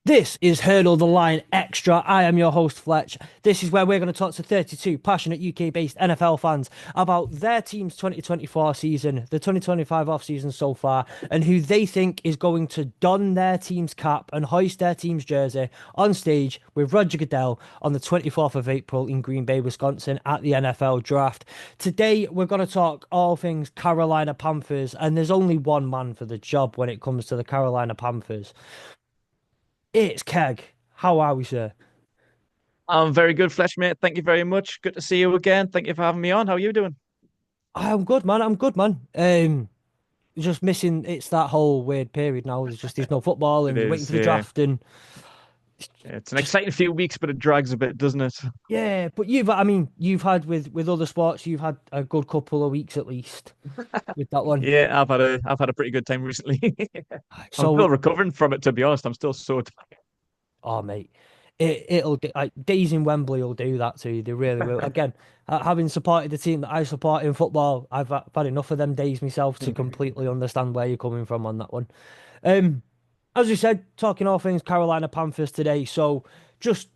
This is Hurdle the Line Extra. I am your host, Fletch. This is where we're going to talk to 32 passionate UK-based NFL fans about their team's 2024 season, the 2025 off-season so far, and who they think is going to don their team's cap and hoist their team's jersey on stage with Roger Goodell on the 24th of April in Green Bay, Wisconsin at the NFL Draft. Today, we're going to talk all things Carolina Panthers, and there's only one man for the job when it comes to the Carolina Panthers. It's Keg. How are we, sir? I'm very good, Flesh, mate. Thank you very much. Good to see you again. Thank you for having me on. How are you doing? I'm good, man. I'm good, man. Just missing. It's that whole weird period now. There's no football, It and you're waiting is, for the yeah. draft, and It's an just exciting few weeks, but it drags a bit, doesn't it? yeah. But I mean, you've had with other sports, you've had a good couple of weeks at least with that one. Yeah, I've had a pretty good time recently. I'm So, still recovering from it, to be honest. I'm still so tired. oh mate, it'll like days in Wembley will do that to you. They really will. Again, having supported the team that I support in football, I've had enough of them days myself to completely understand where you're coming from on that one. Um, as we said, talking all things Carolina Panthers today. So, just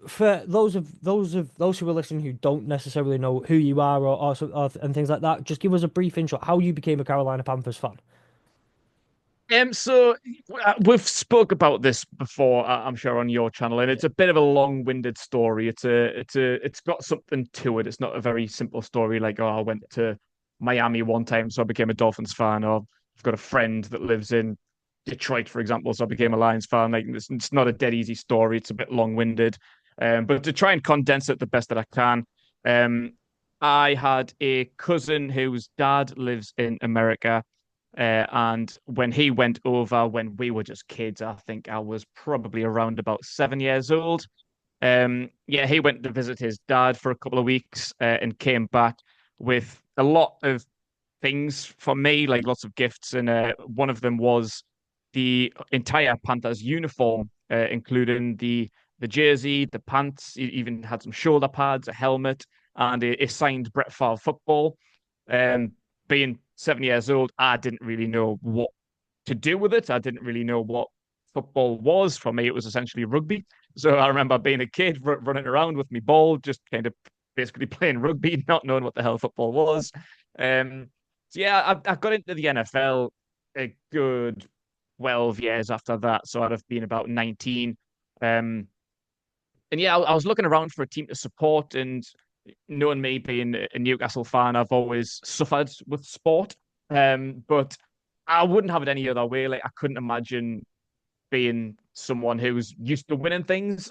for those who are listening who don't necessarily know who you are and things like that, just give us a brief intro how you became a Carolina Panthers fan. We've spoke about this before, I'm sure, on your channel, and it's a bit of a long-winded story. It's got something to it. It's not a very simple story like, oh, I went to Miami one time, so I became a Dolphins fan, or I've got a friend that lives in Detroit, for example, so I became a Lions fan. Like, it's not a dead easy story. It's a bit long-winded, but to try and condense it the best that I can, um, I had a cousin whose dad lives in America. And when he went over, when we were just kids, I think I was probably around about 7 years old. Yeah, he went to visit his dad for a couple of weeks and came back with a lot of things for me, like lots of gifts. And one of them was the entire Panthers uniform, including the jersey, the pants. He even had some shoulder pads, a helmet, and a signed Brett Favre football. Um, Being 7 years old, I didn't really know what to do with it. I didn't really know what football was. For me, it was essentially rugby. So I remember being a kid running around with my ball, just kind of basically playing rugby, not knowing what the hell football was. So yeah, I got into the NFL a good 12 years after that. So I'd have been about 19. Um, and yeah, I was looking around for a team to support, and knowing me being a Newcastle fan, I've always suffered with sport. But I wouldn't have it any other way. Like, I couldn't imagine being someone who's used to winning things.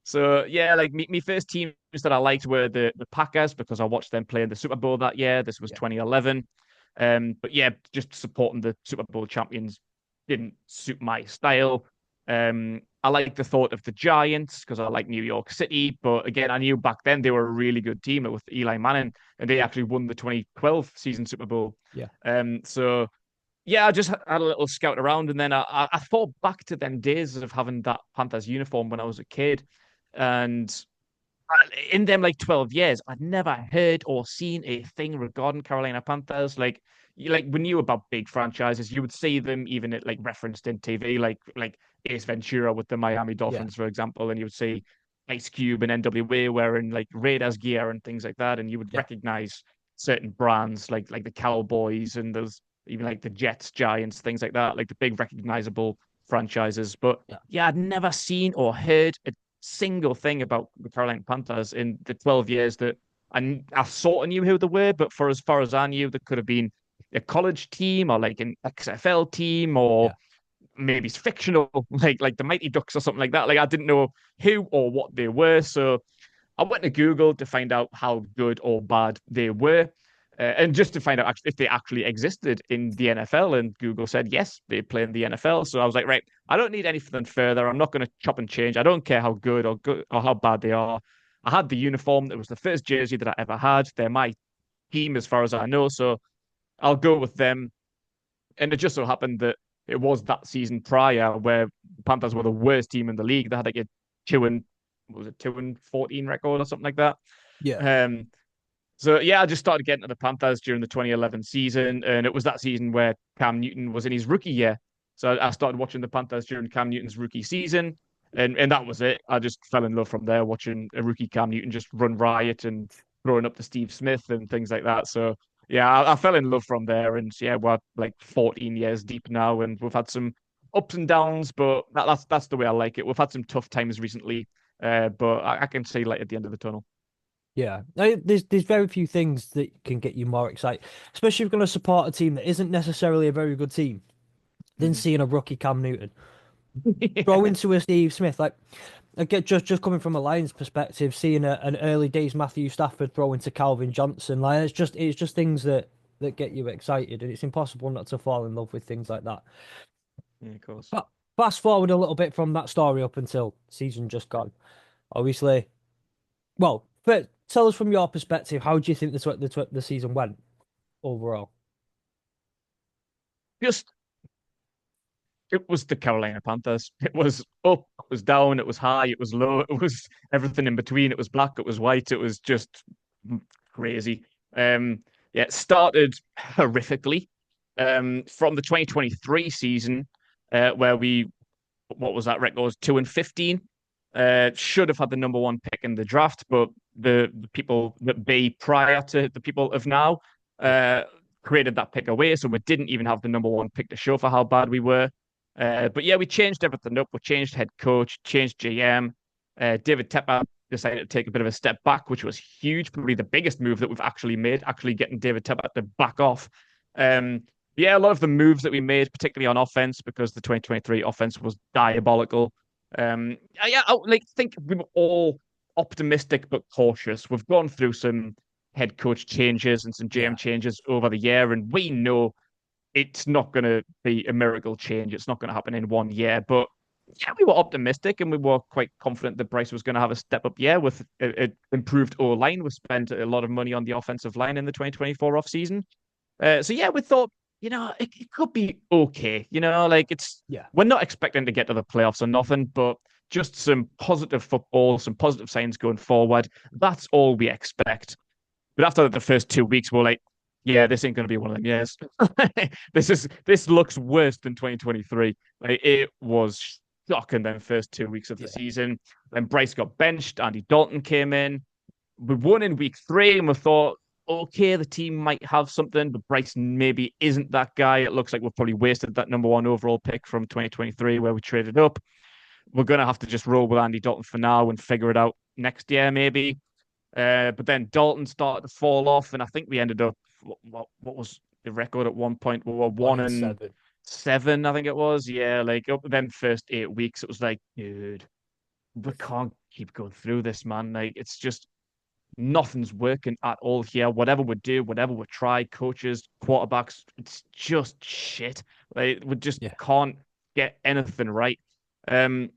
So yeah, like me first teams that I liked were the Packers because I watched them play in the Super Bowl that year. This was Yeah. 2011. But yeah, just supporting the Super Bowl champions didn't suit my style. I like the thought of the Giants because I like New York City, but again, I knew back then they were a really good team with Eli Manning, and they actually won the 2012 season Super Bowl. Yeah. So yeah, I just had a little scout around, and then I thought back to them days of having that Panthers uniform when I was a kid, and in them like 12 years, I'd never heard or seen a thing regarding Carolina Panthers. Like we knew about big franchises, you would see them even at, like referenced in TV, like Ace Ventura with the Miami Yeah. Dolphins, for example, and you would see Ice Cube and NWA wearing like Raiders gear and things like that, and you would Yeah. recognize certain brands like the Cowboys and those even like the Jets, Giants, things like that, like the big recognizable franchises. But Yeah. yeah, I'd never seen or heard a single thing about the Carolina Panthers in the 12 years that I sort of knew who they were, but for as far as I knew, they could have been a college team or like an XFL team or Yeah. maybe it's fictional, like the Mighty Ducks or something like that. Like I didn't know who or what they were. So I went to Google to find out how good or bad they were. And just to find out if they actually existed in the NFL. And Google said, yes, they play in the NFL. So I was like, right, I don't need anything further. I'm not going to chop and change. I don't care how good or how bad they are. I had the uniform. It was the first jersey that I ever had. They're my team as far as I know. So I'll go with them. And it just so happened that it was that season prior where the Panthers were the worst team in the league. They had like a 2-14 record or something like that. Yeah. Um, so yeah, I just started getting to the Panthers during the 2011 season, and it was that season where Cam Newton was in his rookie year. So I started watching the Panthers during Cam Newton's rookie season, and that was it. I just fell in love from there, watching a rookie Cam Newton just run riot and throwing up to Steve Smith and things like that. So yeah, I fell in love from there, and yeah, we're like 14 years deep now, and we've had some ups and downs, but that's the way I like it. We've had some tough times recently, but I can see light at the end of the tunnel. Yeah, there's very few things that can get you more excited, especially if you're going to support a team that isn't necessarily a very good team, than Mhm. seeing a rookie Cam Newton throw Yeah. into a Steve Smith. Like, I get just coming from a Lions perspective, seeing an early days Matthew Stafford throw into Calvin Johnson, like it's just things that get you excited, and it's impossible not to fall in love with things like that. Yeah, of course. But fast forward a little bit from that story up until season just gone. Obviously, well, but tell us from your perspective, how do you think the season went overall? Just it was the Carolina Panthers. It was up, it was down, it was high, it was low, it was everything in between. It was black, it was white, it was just crazy. Yeah, it started horrifically. From the 2023 season, where we what was that record? 2-15. Should have had the number one pick in the draft, but the people that be prior to the people of now Yeah, uh, created that pick away, so we didn't even have the number one pick to show for how bad we were. But yeah, we changed everything up. We changed head coach, changed GM. David Tepper decided to take a bit of a step back, which was huge, probably the biggest move that we've actually made, actually getting David Tepper to back off. Um, yeah, a lot of the moves that we made, particularly on offense, because the 2023 offense was diabolical. Yeah, I think we were all optimistic but cautious. We've gone through some head coach changes and some GM yeah, changes over the year, and we know it's not going to be a miracle change. It's not going to happen in 1 year. But yeah, we were optimistic and we were quite confident that Bryce was going to have a step up year with an improved O line. We spent a lot of money on the offensive line in the 2024 offseason. So yeah, we thought, it could be okay. Like yeah, we're not expecting to get to the playoffs or nothing, but just some positive football, some positive signs going forward. That's all we expect. But after the first 2 weeks, we're like, yeah, this ain't gonna be one of them years. This looks worse than 2023. Like it was shocking them first 2 weeks of the yeah, season. Then Bryce got benched, Andy Dalton came in. We won in week 3, and we thought, okay, the team might have something, but Bryce maybe isn't that guy. It looks like we've probably wasted that number one overall pick from 2023 where we traded up. We're gonna have to just roll with Andy Dalton for now and figure it out next year, maybe. But then Dalton started to fall off, and I think we ended up what was the record at one point? We were one one and and seven. seven, I think it was. Yeah, like up them first 8 weeks, it was like, dude, we can't keep going through this, man. Like it's just nothing's working at all here. Whatever we do, whatever we try, coaches, quarterbacks, it's just shit. Like we just Yeah, can't get anything right. Um,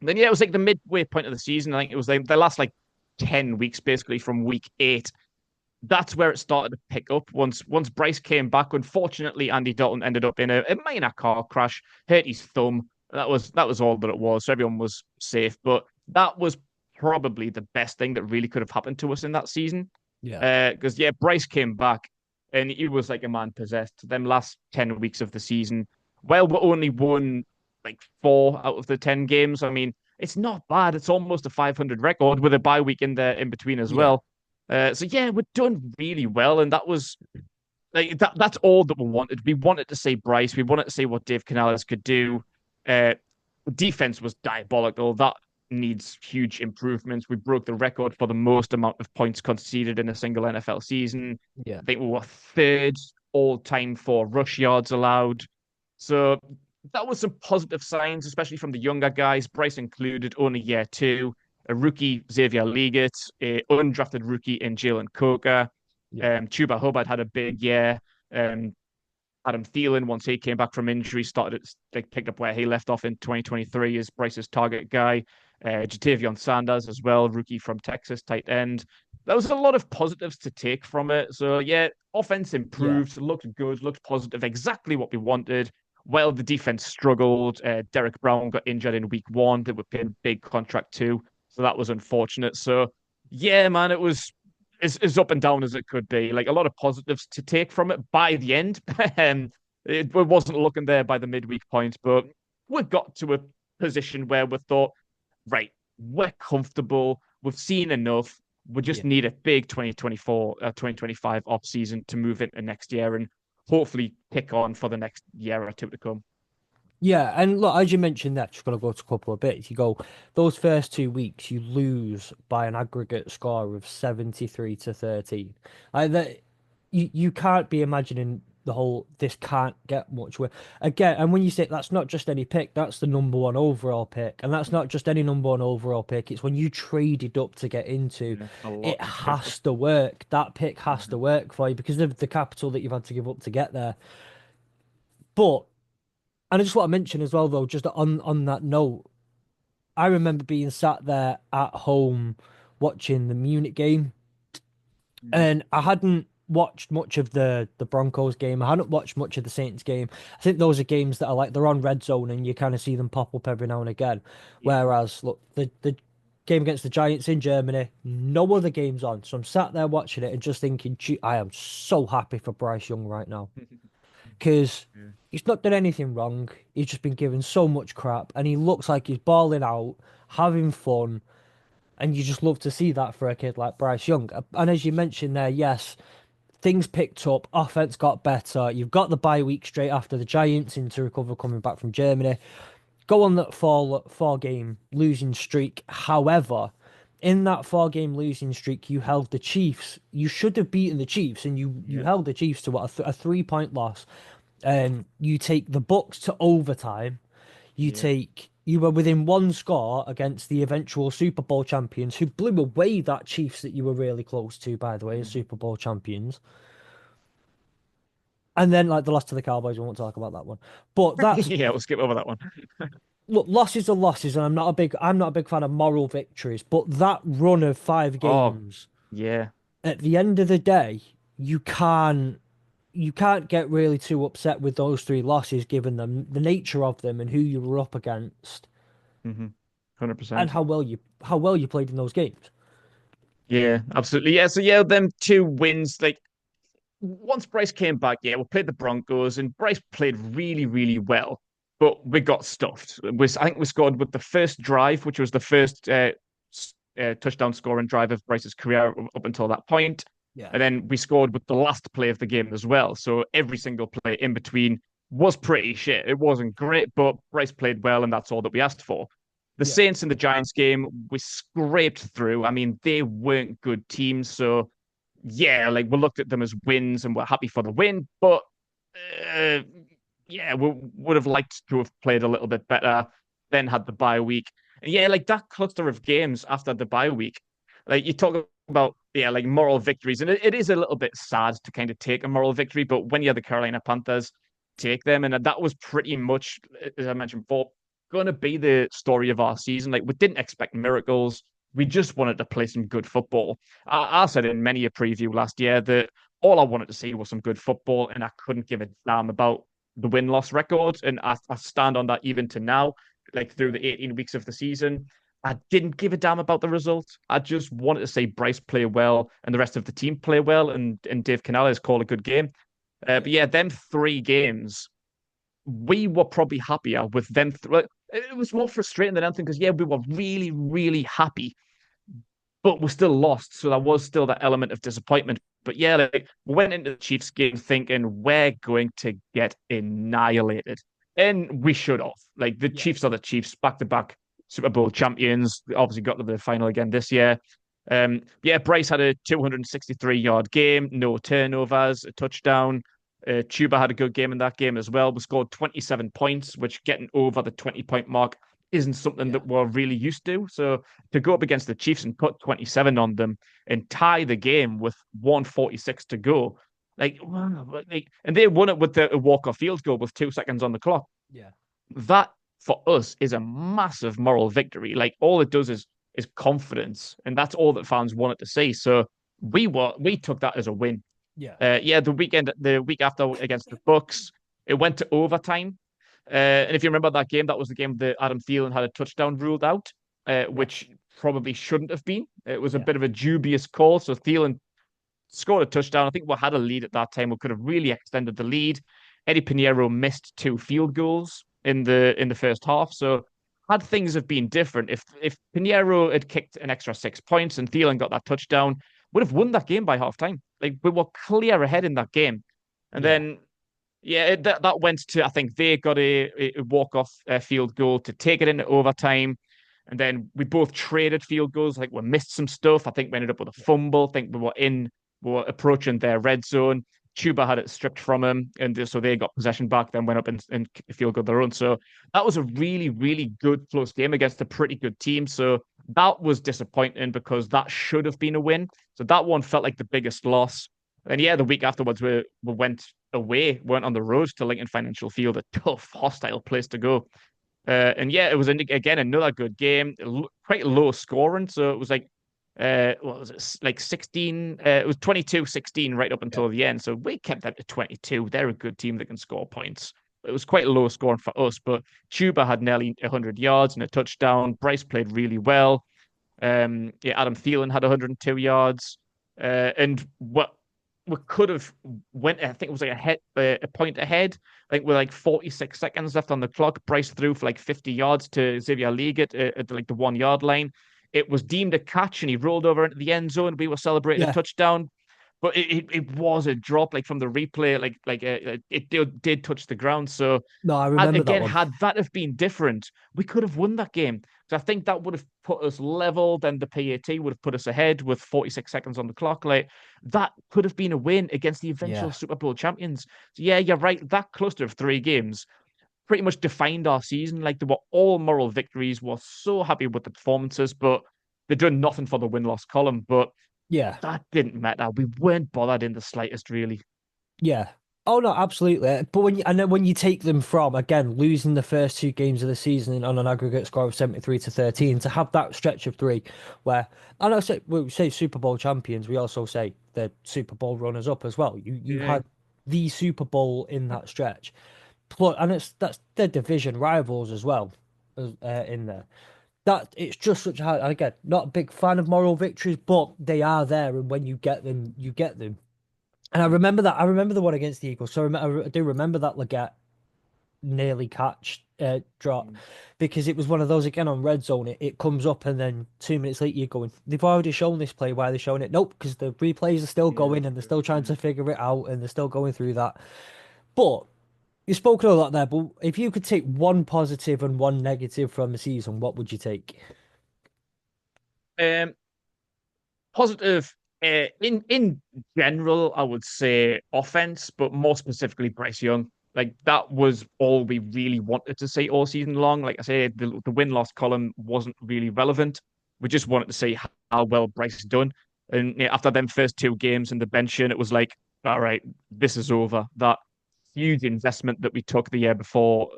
then yeah, it was like the midway point of the season. I think it was like the last like 10 weeks, basically from week 8. That's where it started to pick up. Once Bryce came back, unfortunately, Andy Dalton ended up in a minor car crash, hurt his thumb. That was all that it was. So everyone was safe, but that was probably the best thing that really could have happened to us in that season. yeah, Because yeah, Bryce came back and he was like a man possessed. Them last 10 weeks of the season, well, we only won like 4 out of the 10 games. I mean, it's not bad. It's almost a 500 record with a bye week in there in between as yeah, well. So yeah, we're done really well, and that was like that's all that we wanted. We wanted to see Bryce. We wanted to see what Dave Canales could do. Uh, Defense was diabolical. That needs huge improvements. We broke the record for the most amount of points conceded in a single NFL season. yeah, I think we were third all time for rush yards allowed. So that was some positive signs, especially from the younger guys, Bryce included, only year 2. A rookie, Xavier Leggett, a undrafted rookie in Jalen Coker. yeah, Chuba Hubbard had a big year. Um, Adam Thielen, once he came back from injury, like picked up where he left off in 2023 as Bryce's target guy. Jatavion Sanders as well, rookie from Texas, tight end. There was a lot of positives to take from it. So yeah, offense yeah, improved, looked good, looked positive, exactly what we wanted. While the defense struggled, Derek Brown got injured in week 1. They were paying big contract too, so that was unfortunate. So yeah, man, it was as up and down as it could be. Like a lot of positives to take from it by the end. It wasn't looking there by the midweek point, but we got to a position where we thought, right, we're comfortable. We've seen enough. We just Yeah. need a big 2024, 2025 off season to move into next year and hopefully kick on for the next year or two to come. Yeah, and look, as you mentioned that, just gonna go to a couple of bits. You go those first 2 weeks, you lose by an aggregate score of 73 to 13. Like that, you can't be imagining the whole this can't get much worse. Again, and when you say that's not just any pick, that's the number one overall pick. And that's not just any number one overall pick, it's when you traded up to get into Yeah, a lot it to give up. has to work. That pick has to Mhm. work for you because of the capital that you've had to give up to get there. But and I just want to mention as well, though, just on that note, I remember being sat there at home watching the Munich game, Mhm. and I hadn't watched much of the Broncos game. I hadn't watched much of the Saints game. I think those are games that are like they're on red zone, and you kind of see them pop up every now and again. Yeah. Whereas, look, the game against the Giants in Germany, no other games on. So I'm sat there watching it and just thinking, gee, I am so happy for Bryce Young right now because Yeah. he's not done anything wrong. He's just been given so much crap, and he looks like he's balling out, having fun, and you just love to see that for a kid like Bryce Young. And as you mentioned there, yes, things picked up, offense got better. You've got the bye week straight after the Giants into recover coming back from Germany. Go on that four game losing streak. However, in that 4 game losing streak, you held the Chiefs. You should have beaten the Chiefs, and you Yeah. held the Chiefs to what a 3 point loss. You take the Bucks to overtime. Yeah. You were within one score against the eventual Super Bowl champions, who blew away that Chiefs that you were really close to, by the way, as Mhm. Super Bowl champions. And then like the loss to the Cowboys, we won't talk about that one. But that's Yeah, we'll skip over that one. look, losses are losses, and I'm not a big fan of moral victories. But that run of five Oh, games, yeah. at the end of the day, you can't you can't get really too upset with those 3 losses, given them the nature of them and who you were up against Hmm. and 100%. how well you played in those games. Yeah, absolutely. Yeah, so yeah, them two wins, like once Bryce came back, yeah, we played the Broncos and Bryce played really, really well, but we got stuffed. I think we scored with the first drive, which was the first touchdown scoring drive of Bryce's career up until that point. Yeah. And then we scored with the last play of the game as well. So every single play in between was pretty shit. It wasn't great, but Bryce played well, and that's all that we asked for. The Yeah. Saints and the Giants game, we scraped through. I mean, they weren't good teams, so yeah, like we looked at them as wins and we're happy for the win, but uh, yeah, we would have liked to have played a little bit better, then had the bye week. And yeah, like that cluster of games after the bye week, like you talk about, yeah, like moral victories, and it is a little bit sad to kind of take a moral victory, but when you're the Carolina Panthers, take them. And that was pretty much, as I mentioned before, going to be the story of our season. Like we didn't expect miracles. We just wanted to play some good football. I said in many a preview last year that all I wanted to see was some good football, and I couldn't give a damn about the win loss record. And I stand on that even to now, like through Yeah. the 18 weeks of the season. I didn't give a damn about the result. I just wanted to see Bryce play well and the rest of the team play well, and Dave Canales call a good game. But Yeah. yeah, them 3 games, we were probably happier with them. It was more frustrating than anything because yeah, we were really, really happy, but we're still lost. So there was still that element of disappointment. But yeah, like we went into the Chiefs game thinking we're going to get annihilated, and we should have. Like the Yeah. Chiefs are the Chiefs, back to back Super Bowl champions. Obviously got to the final again this year. Yeah, Bryce had a 263-yard game, no turnovers, a touchdown. Chuba had a good game in that game as well. We scored 27 points, which getting over the 20-point mark isn't something Yeah. that we're really used to. So to go up against the Chiefs and put 27 on them and tie the game with 146 to go, like, and they won it with a walk-off field goal with 2 seconds on the clock. Yeah. That for us is a massive moral victory. Like all it does is confidence, and that's all that fans wanted to see. So we took that as a win. Yeah. Yeah, the week after against the Bucks, it went to overtime. And if you remember that game, that was the game that Adam Thielen had a touchdown ruled out, Yeah. which probably shouldn't have been. It was a Yeah. bit of a dubious call. So Thielen scored a touchdown. I think we had a lead at that time. We could have really extended the lead. Eddie Pinheiro missed 2 field goals in the first half. So had things have been different, if Pinheiro had kicked an extra 6 points and Thielen got that touchdown, would have won that game by half time. Like we were clear ahead in that game. And Yeah. then yeah, that went to, I think they got a walk-off field goal to take it into overtime. And then we both traded field goals. Like we missed some stuff. I think we ended up with a fumble. I think we were approaching their red zone. Chuba had it stripped from him. And so they got possession back, then went up and field goal their own. So that was a really, really good close game against a pretty good team. So that was disappointing because that should have been a win. So that one felt like the biggest loss. And yeah, the week afterwards, we went on the road to Lincoln Financial Field, a tough, hostile place to go. And yeah, it was again another good game, quite low scoring. So it was like, what was it, like 16? It was 22-16 right up Yeah. until the end. So we kept that to 22. They're a good team that can score points. It was quite low scoring for us, but Chuba had nearly 100 yards and a touchdown. Bryce played really well. Yeah, Adam Thielen had 102 yards. And what we could have went, I think it was like a point ahead. I think with like 46 seconds left on the clock, Bryce threw for like 50 yards to Xavier League at like the 1 yard line. It was deemed a catch and he rolled over into the end zone. We were celebrating a Yeah. touchdown, but it was a drop like from the replay, it did touch the ground. So No, I remember that one. had that have been different, we could have won that game. So I think that would have put us level. Then the PAT would have put us ahead with 46 seconds on the clock. Like that could have been a win against the eventual Yeah. Super Bowl champions. So yeah, you're right. That cluster of 3 games pretty much defined our season. Like they were all moral victories. We're so happy with the performances, but they've done nothing for the win-loss column. But Yeah. that didn't matter. We weren't bothered in the slightest, really. Yeah. Oh no, absolutely. But and then when you take them from again losing the first 2 games of the season on an aggregate score of 73-13 to have that stretch of three, where and I say we say Super Bowl champions, we also say the Super Bowl runners up as well. You Yeah. had the Super Bowl in that stretch, plus and that's their division rivals as well, in there. That it's just such a hard. And again, not a big fan of moral victories, but they are there, and when you get them, you get them. And I remember that. I remember the one against the Eagles. So I do remember that Leggett nearly catch drop because it was one of those again on red zone. It comes up and then 2 minutes later you're going. They've already shown this play. Why are they showing it? Nope, because the replays are still Yeah. going and they're still trying to figure it out and they're still going through that. But you've spoken a lot there. But if you could take one positive and one negative from the season, what would you take? Um, Positive in general, I would say offense, but more specifically Bryce Young. Like that was all we really wanted to see all season long. Like I said, the win loss column wasn't really relevant. We just wanted to see how well Bryce has done. And yeah, after them first 2 games in the benching, it was like, all right, this is over. That huge investment that we took the year before,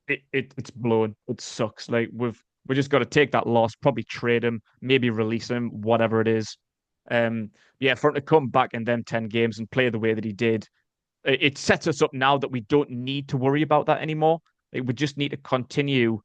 it's blown. It sucks. Like we just got to take that loss, probably trade him, maybe release him, whatever it is. Um, yeah, for him to come back in them 10 games and play the way that he did, it sets us up now that we don't need to worry about that anymore. Like, we just need to continue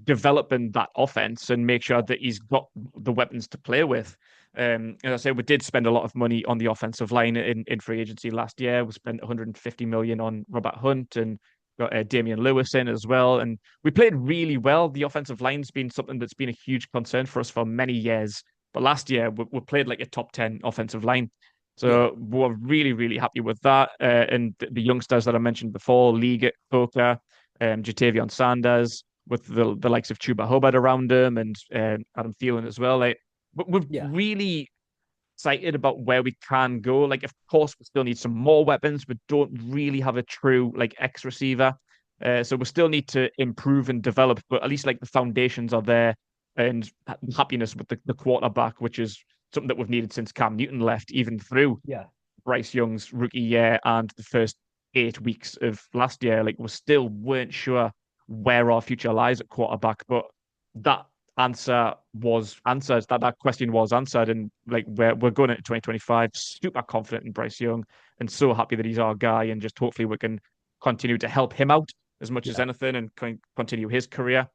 developing that offense and make sure that he's got the weapons to play with. As I say, we did spend a lot of money on the offensive line in free agency last year. We spent 150 million on Robert Hunt and got Damian Lewis in as well. And we played really well. The offensive line's been something that's been a huge concern for us for many years. But last year, we played like a top 10 offensive line. Yeah, So we're really, really happy with that. And the youngsters that I mentioned before, Liga, Coker, Jatavion Sanders, with the likes of Chuba Hubbard around him and Adam Thielen as well. Like, we're yeah, really excited about where we can go. Like, of course, we still need some more weapons, but don't really have a true like X receiver. So we still need to improve and develop, but at least like the foundations are there, and happiness with the quarterback, which is something that we've needed since Cam Newton left, even through yeah, Bryce Young's rookie year and the first 8 weeks of last year. Like we still weren't sure where our future lies at quarterback, but that answer was answered. That question was answered, and like we're going into 2025 super confident in Bryce Young and so happy that he's our guy, and just hopefully we can continue to help him out as much as yeah, anything and continue his career.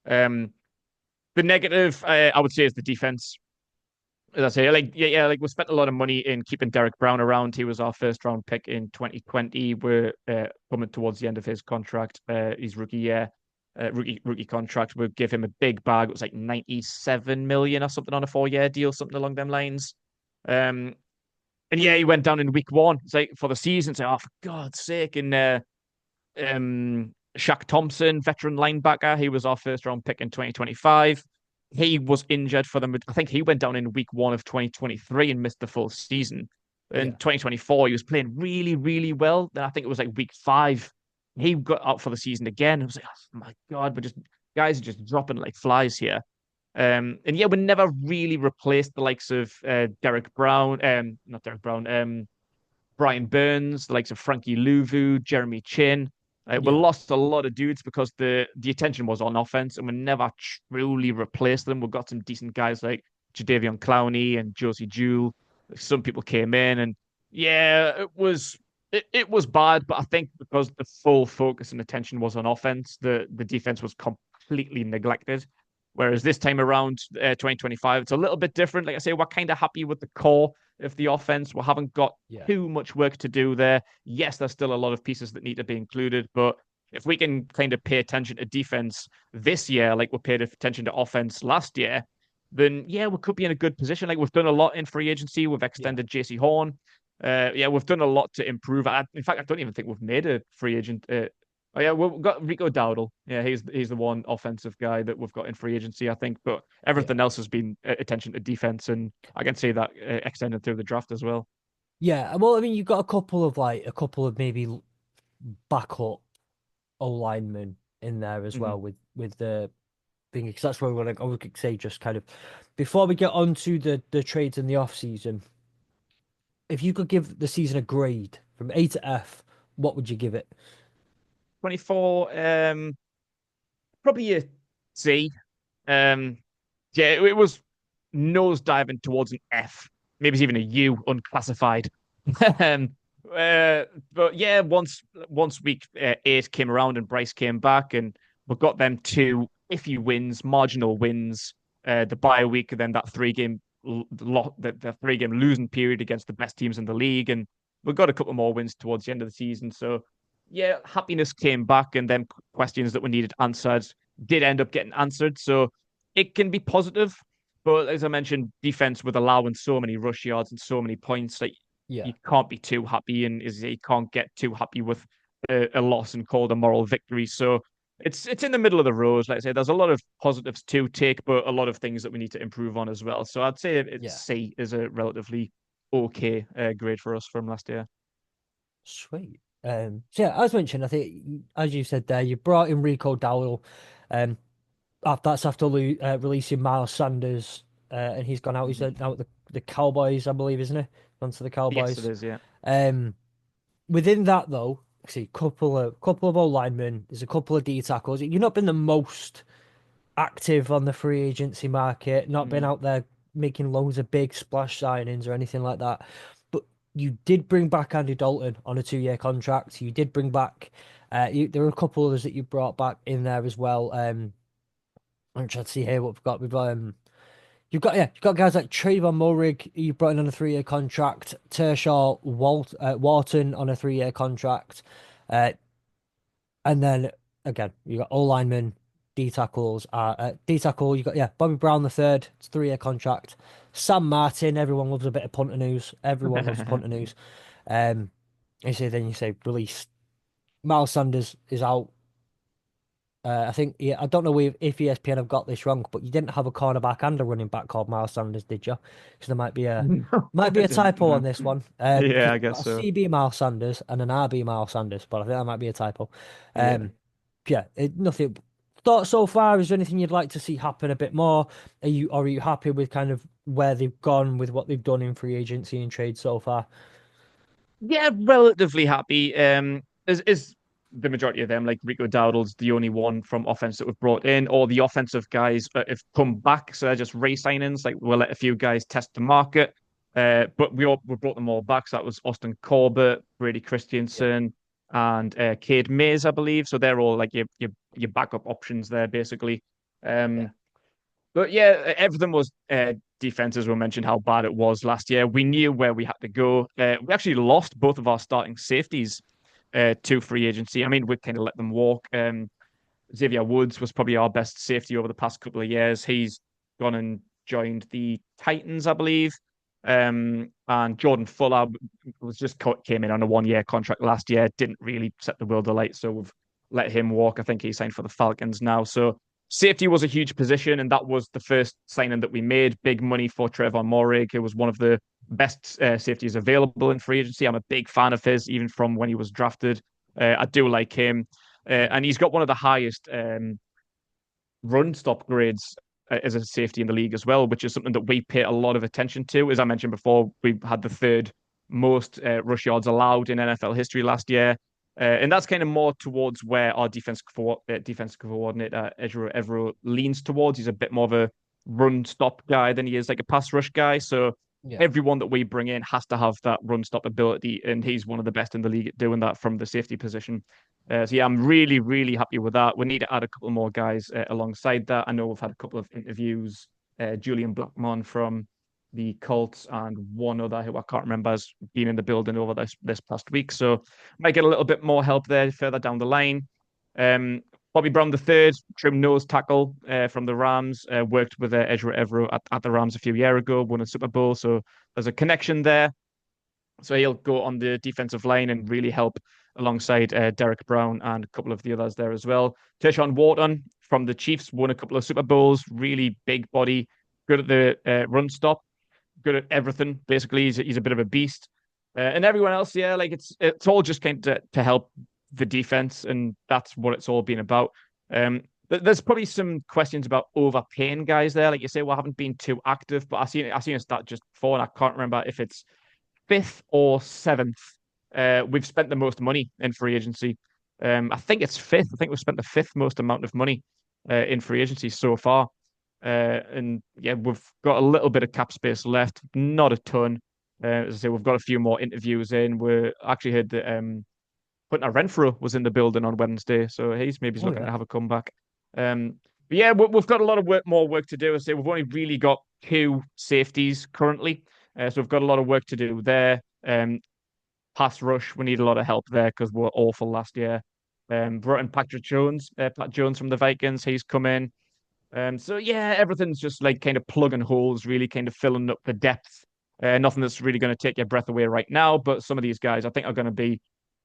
Um, the negative, I would say, is the defense. as I say, like yeah, like we spent a lot of money in keeping Derek Brown around. He was our first round pick in 2020. We're coming towards the end of his contract, his rookie year, rookie contract. We'll give him a big bag. It was like 97 million or something on a 4 year deal, something along them lines. Um, and yeah, he went down in week one. It's like for the season. It's like, oh, for God's sake! And Shaq Thompson, veteran linebacker. He was our first round pick in 2025. He was injured for them. I think he went down in week one of 2023 and missed the full season. In Yeah, 2024, he was playing really, really well. Then I think it was like week five. He got out for the season again. I was like, oh my God, but just guys are just dropping like flies here. And yeah, we never really replaced the likes of Derek Brown, not Derek Brown, Brian Burns, the likes of Frankie Louvu, Jeremy Chin. We yeah, lost a lot of dudes because the attention was on offense, and we never truly replaced them. We got some decent guys like Jadeveon Clowney and Josie Jewell. Some people came in, and yeah, it was bad. But I think because the full focus and attention was on offense, the defense was completely neglected. Whereas this time around, 2025, it's a little bit different. Like I say, we're kind of happy with the core of the offense. We haven't got yeah, too much work to do there. Yes, there's still a lot of pieces that need to be included, but if we can kind of pay attention to defense this year, like we paid attention to offense last year, then yeah, we could be in a good position. Like we've done a lot in free agency. We've yeah. extended JC Horn. Yeah, we've done a lot to improve. In fact, I don't even think we've made a free agent. Oh yeah, we've got Rico Dowdle. Yeah, he's the one offensive guy that we've got in free agency, I think. But Yeah. everything else has been attention to defense, and I can say that extended through the draft as well. Yeah, well, I mean, you've got a couple of maybe backup O linemen in there as Hmm. well with the thing because that's where I would say just kind of before we get on to the trades in the off season. If you could give the season a grade from A to F, what would you give it? 24, probably a C. Um, yeah, it was nose diving towards an F, maybe it's even a U, unclassified. um, but yeah, once week eight came around and Bryce came back, and we got them two iffy wins, marginal wins. The bye week, and then that the 3 game losing period against the best teams in the league, and we got a couple more wins towards the end of the season. So yeah, happiness came back, and then questions that we needed answered did end up getting answered. So it can be positive, but as I mentioned, defense with allowing so many rush yards and so many points, like Yeah. you can't be too happy, and is you can't get too happy with a loss and call it a moral victory. So it's in the middle of the road. Like I say, there's a lot of positives to take, but a lot of things that we need to improve on as well. So I'd say it's Yeah. C is a relatively okay grade for us from last year. Sweet. So yeah, as mentioned, I think as you said there, you brought in Rico Dowdle. Um, that's after releasing Miles Sanders, and he's gone out. He's Mhm. now at the Cowboys, I believe, isn't he? Gone to the Yes, it Cowboys. is. Yeah. Um, within that though, see, couple of O linemen. There's a couple of D tackles. You've not been the most active on the free agency market. Not been Mm. out there making loads of big splash signings or anything like that. But you did bring back Andy Dalton on a 2 year contract. You did bring back. There were a couple others that you brought back in there as well. I'm trying to see here what we've got. You've got guys like Trayvon Mulrig, you brought in on a 3 year contract, Tershaw Wharton on a 3 year contract, uh, and then again you got O linemen, D tackle. You got Bobby Brown the third, it's 3 year contract. Sam Martin, everyone loves a bit of punter news. Everyone loves punter news. Um, you say release. Miles Sanders is out. I think I don't know if ESPN have got this wrong, but you didn't have a cornerback and a running back called Miles Sanders, did you? Because there No, might I be a didn't. typo on No. this one. Yeah, Because I you've guess got a so. CB Miles Sanders and an RB Miles Sanders, but I think that might be a typo. Yeah. Um, yeah, nothing. Thought so far. Is there anything you'd like to see happen a bit more? Are you happy with kind of where they've gone with what they've done in free agency and trade so far? Yeah, relatively happy. Is the majority of them, like Rico Dowdle's the only one from offense that we've brought in, or the offensive guys have come back, so they're just re-signings. Like we'll let a few guys test the market. But we brought them all back. So that was Austin Corbett, Brady Yeah, Christensen, and Cade Mays, I believe. So they're all like your backup options there, basically. yeah, Um, but yeah, everything was defenses were mentioned how bad it was last year. We knew where we had to go. We actually lost both of our starting safeties to free agency. I mean, we kind of let them walk. Xavier Woods was probably our best safety over the past couple of years. He's gone and joined the Titans, I believe. And Jordan Fuller came in on a 1 year contract last year, didn't really set the world alight, so we've let him walk. I think he signed for the Falcons now. So safety was a huge position, and that was the first signing that we made. Big money for Trevor Morig, who was one of the best safeties available in free agency. I'm a big fan of his, even from when he was drafted. I do like him. And he's got one of the highest run stop grades as a safety in the league as well, which is something that we pay a lot of attention to. As I mentioned before, we had the third most rush yards allowed in NFL history last year. And that's kind of more towards where our defense coordinator, Ezra Evero, leans towards. He's a bit more of a run stop guy than he is like a pass rush guy. So everyone that we bring in has to have that run stop ability. And he's one of the best in the league at doing that from the safety position. So yeah, I'm really, really happy with that. We need to add a couple more guys alongside that. I know we've had a couple of interviews. Julian Blackmon from the Colts and one other who I can't remember has been in the building over this past week. So might get a little bit more help there further down the line. Bobby Brown the third, trim nose tackle from the Rams, worked with Ezra Evero at the Rams a few years ago, won a Super Bowl. So there's a connection there. So he'll go on the defensive line and really help alongside Derek Brown and a couple of the others there as well. Tershawn Wharton from the Chiefs won a couple of Super Bowls, really big body, good at the run stop, good at everything. Basically, he's a bit of a beast. And everyone else, yeah, like it's all just kind of to help the defense, and that's what it's all been about. There's probably some questions about overpaying guys there. Like you say, we haven't been too active, but I seen a stat just before, and I can't remember if it's fifth or seventh. We've spent the most money in free agency. I think it's fifth. I think we've spent the fifth most amount of money in free agency so far. And yeah, we've got a little bit of cap space left, not a ton. As I say, we've got a few more interviews in. We actually heard that Hunter Renfro was in the building on Wednesday, so he's looking to have a comeback. But yeah, we've got a lot of more work to do. As I say, we've only really got two safeties currently, so we've got a lot of work to do there. Pass rush, we need a lot of help there because we're awful last year. Brought in Pat Jones from the Vikings. He's come in. So yeah, everything's just like kind of plugging holes, really kind of filling up the depth. Nothing that's really going to take your breath away right now, but some of these guys I think are going to be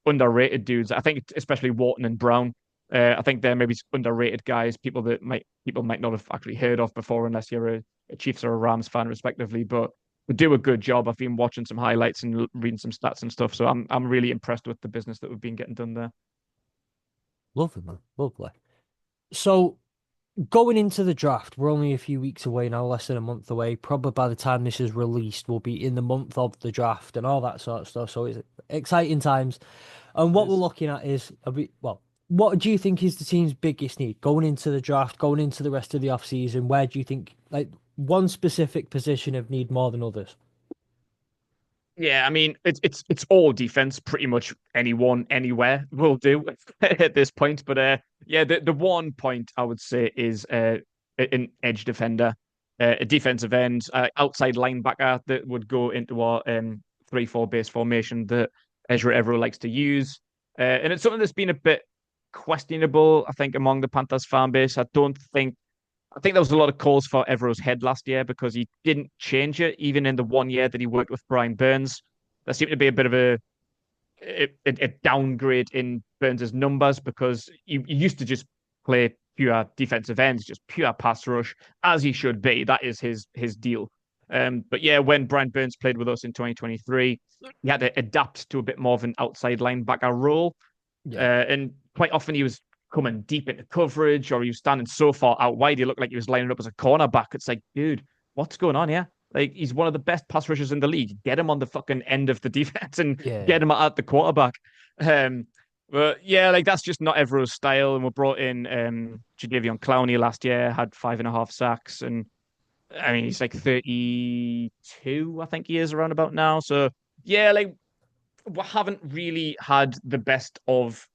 underrated dudes. I think especially Wharton and Brown. I think they're maybe underrated guys, people might not have actually heard of before unless you're a Chiefs or a Rams fan, respectively. But we do a good job. I've been watching some highlights and reading some stats and stuff, so I'm really impressed with the business that we've been getting done there. Lovely, man. Lovely. So going into the draft, we're only a few weeks away now, less than a month away. Probably by the time this is released, we'll be in the month of the draft and all that sort of stuff. So it's exciting times. And what we're looking at is what do you think is the team's biggest need going into the draft, going into the rest of the offseason? Where do you think like one specific position of need more than others? Yeah, I mean it's all defense. Pretty much anyone, anywhere will do at this point. But yeah, the one point I would say is an edge defender, a defensive end, outside linebacker that would go into our 3-4 base formation that Ezra Evero likes to use. And it's something that's been a bit questionable, I think, among the Panthers fan base. I think there was a lot of calls for Evero's head last year because he didn't change it, even in the 1 year that he worked with Brian Burns. There seemed to be a bit of a downgrade in Burns's numbers because he used to just play pure defensive ends, just pure pass rush, as he should be. That is his deal. But yeah, when Brian Burns played with us in 2023, he had to adapt to a bit more of an outside linebacker role. And quite often he was coming deep into coverage or he was standing so far out wide, he looked like he was lining up as a cornerback. It's like, dude, what's going on here? Like, he's one of the best pass rushers in the league. Get him on the fucking end of the defense and get him at the quarterback. But yeah, like that's just not Evero's style. And we brought in Jadeveon Clowney last year, had 5.5 sacks. And I mean, he's like 32, I think he is around about now. So yeah, like we haven't really had the best of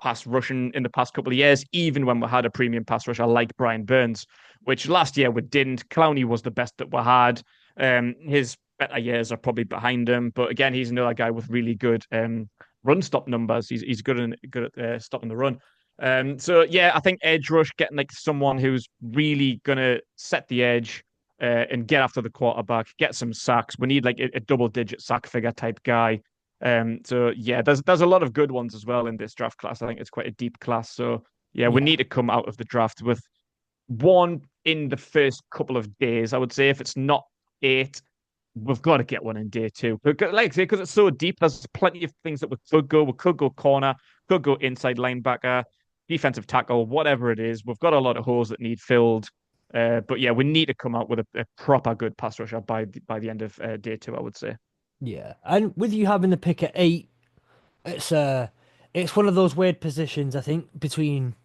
pass rushing in the past couple of years, even when we had a premium pass rusher like Brian Burns. which last year we didn't. Clowney was the best that we had. His better years are probably behind him, but again, he's another guy with really good run stop numbers. He's good at stopping the run. So yeah, I think edge rush, getting like someone who's really gonna set the edge and get after the quarterback, get some sacks. We need like a double digit sack figure type guy. So yeah, there's a lot of good ones as well in this draft class. I think it's quite a deep class. So yeah, we Yeah. need to come out of the draft with one in the first couple of days. I would say if it's not eight, we've got to get one in day two. Like I say, because it's so deep, there's plenty of things that we could go. We could go corner, could go inside linebacker, defensive tackle, whatever it is. We've got a lot of holes that need filled. But yeah, we need to come out with a proper good pass rusher by the end of day two, I would say. Yeah. And with you having the pick at 8, it's it's one of those weird positions, I think, between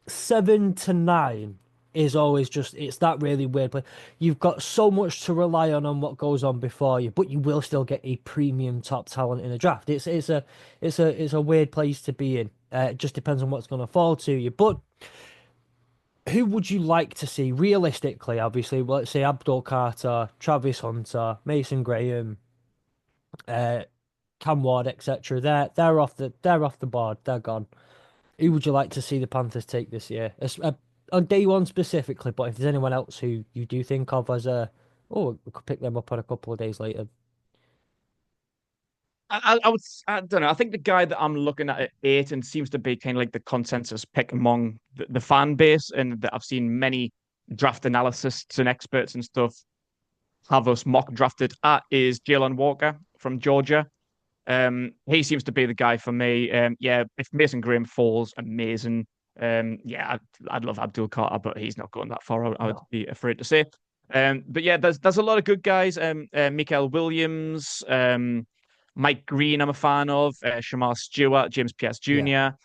7 to 9 is always just it's that really weird play. You've got so much to rely on what goes on before you, but you will still get a premium top talent in a draft. It's a weird place to be in. It just depends on what's going to fall to you. But who would you like to see realistically? Obviously, well, let's say Abdul Carter, Travis Hunter, Mason Graham, uh, Cam Ward, etc. They're off the board. They're gone. Who would you like to see the Panthers take this year? On day one specifically, but if there's anyone else who you do think of as we could pick them up on a couple of days later. I don't know. I think the guy that I'm looking at 8 and seems to be kind of like the consensus pick among the fan base, and that I've seen many draft analysts and experts and stuff have us mock drafted at is Jalen Walker from Georgia. He seems to be the guy for me. Yeah, if Mason Graham falls, amazing. Yeah, I'd love Abdul Carter, but he's not going that far. I would No. be afraid to say. But yeah, there's a lot of good guys. Mikael Williams, Mike Green, I'm a fan of. Shamar Stewart, James Pierce Yeah. Jr.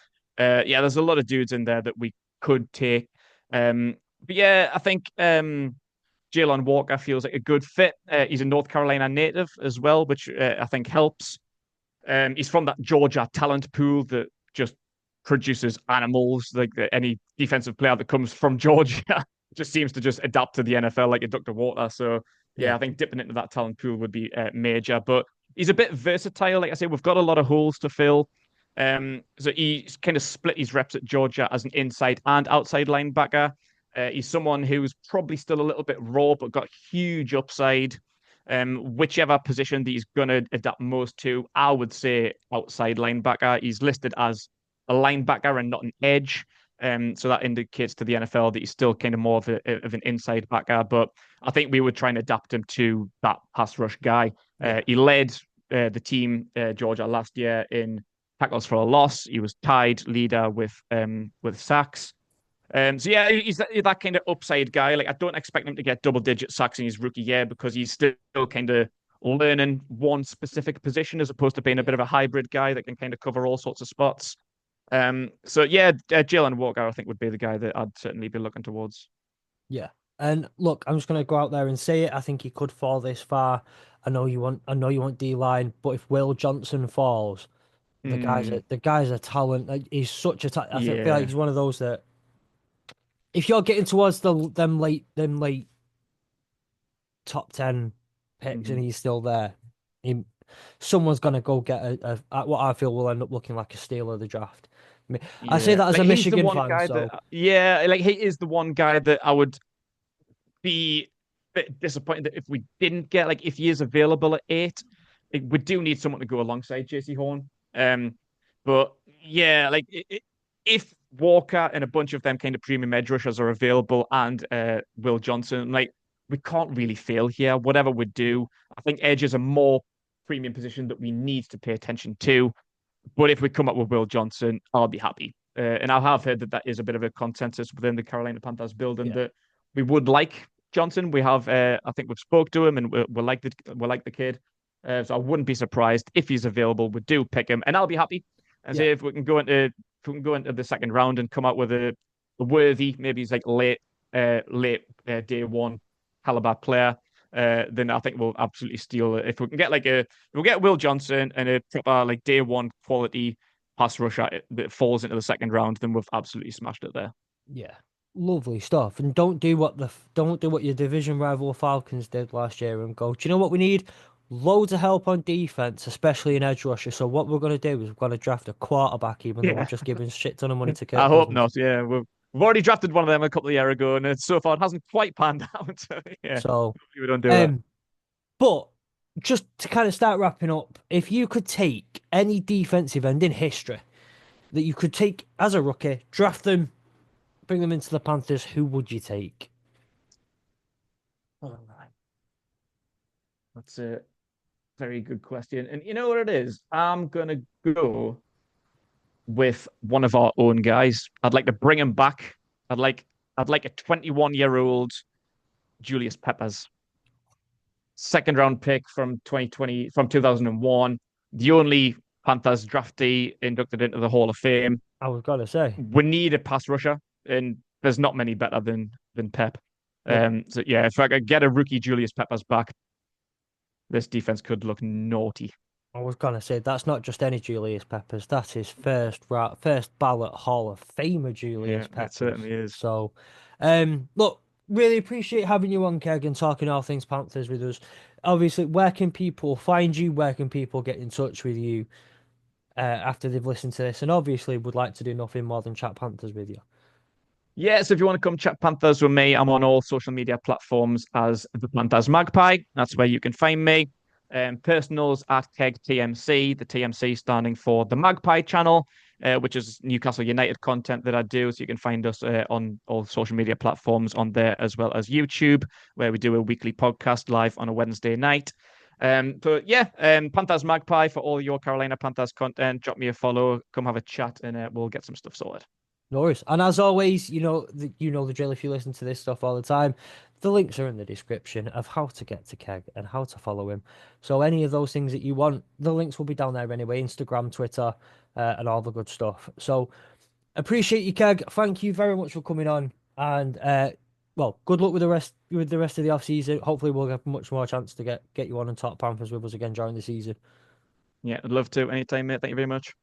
Yeah, there's a lot of dudes in there that we could take. But yeah, I think Jalen Walker feels like a good fit. He's a North Carolina native as well, which I think helps. He's from that Georgia talent pool that just produces animals. Like any defensive player that comes from Georgia just seems to just adapt to the NFL like a duck to water. So yeah, Yeah. I think dipping into that talent pool would be major. But he's a bit versatile. Like I say, we've got a lot of holes to fill. So he's kind of split his reps at Georgia as an inside and outside linebacker. He's someone who's probably still a little bit raw, but got huge upside. Whichever position that he's going to adapt most to, I would say outside linebacker. He's listed as a linebacker and not an edge. So that indicates to the NFL that he's still kind of more of an inside backer. But I think we would try and adapt him to that pass rush guy. Yeah. He led the team, Georgia, last year in tackles for a loss. He was tied leader with sacks. So yeah, he's that kind of upside guy. Like I don't expect him to get double digit sacks in his rookie year because he's still kind of learning one specific position as opposed to being a bit Yeah. of a hybrid guy that can kind of cover all sorts of spots. So yeah, Jalen Walker I think would be the guy that I'd certainly be looking towards. Yeah. And look, I'm just gonna go out there and say it. I think he could fall this far. I know you want D line, but if Will Johnson falls, Mm, the guy's a talent. Like, he's such a talent. Feel like yeah. he's one of those that if you're getting towards them late top 10 picks and Mhm. he's still there, he, someone's gonna go get what I feel will end up looking like a steal of the draft. I say Yeah. that as Like a he's the Michigan one fan, guy that so yeah, like he is the one guy that I would be a bit disappointed that if we didn't get like if he is available at 8, we do need someone to go alongside JC Horn. But yeah, like if Walker and a bunch of them kind of premium edge rushers are available and Will Johnson, like we can't really fail here. Whatever we do, I think edge is a more premium position that we need to pay attention to. But if we come up with Will Johnson, I'll be happy. And I have heard that that is a bit of a consensus within the Carolina Panthers building yeah, that we would like Johnson. We have, I think we've spoke to him and we like the kid. So I wouldn't be surprised if he's available. We do pick him, and I'll be happy. And yeah, say if we can go into the second round and come out with a worthy, maybe he's like late day one caliber player. Then I think we'll absolutely steal it. If we can get we'll get Will Johnson and a proper like day one quality pass rusher that falls into the second round, then we've absolutely smashed it there. yeah. Lovely stuff. And don't do what your division rival Falcons did last year and go, do you know what we need? Loads of help on defense, especially in edge rusher. So what we're gonna do is we're gonna draft a quarterback, even though we're Yeah, just giving shit ton of money to I Kirk hope Cousins. not. Yeah, we've already drafted one of them a couple of years ago, and so far it hasn't quite panned out. So, yeah, So hopefully we don't do that. um but just to kind of start wrapping up, if you could take any defensive end in history that you could take as a rookie, draft them, bring them into the Panthers, who would you take? All right. That's a very good question. And you know what it is? I'm gonna go with one of our own guys. I'd like to bring him back. I'd like I'd like a 21-year-old Julius Peppers, second round pick from 2020 from 2001, the only Panthers draftee inducted into the Hall of Fame. I was gonna say, We need a pass rusher, and there's not many better than Pep. nope. So yeah, if I could get a rookie Julius Peppers back, this defense could look naughty. I was gonna say that's not just any Julius Peppers. That's his first ballot Hall of Famer Yeah, Julius it Peppers. certainly is. So, look, really appreciate having you on, Keg, and talking all things Panthers with us. Obviously, where can people find you? Where can people get in touch with you after they've listened to this? And obviously, would like to do nothing more than chat Panthers with you. Yeah, so if you want to come chat Panthers with me, I'm on all social media platforms as the Panthers Magpie. That's where you can find me. Personals at Keg TMC, the TMC standing for the Magpie channel, which is Newcastle United content that I do. So you can find us on all social media platforms on there, as well as YouTube, where we do a weekly podcast live on a Wednesday night. But yeah, Panthers Magpie for all your Carolina Panthers content. Drop me a follow, come have a chat, and we'll get some stuff sorted. No worries. And as always, you know the drill if you listen to this stuff all the time. The links are in the description of how to get to Keg and how to follow him. So any of those things that you want, the links will be down there anyway, Instagram, Twitter, and all the good stuff. So appreciate you, Keg. Thank you very much for coming on. And well, good luck with the rest of the off season. Hopefully we'll get much more chance to get you on and talk Panthers with us again during the season. Yeah, I'd love to anytime, mate. Thank you very much.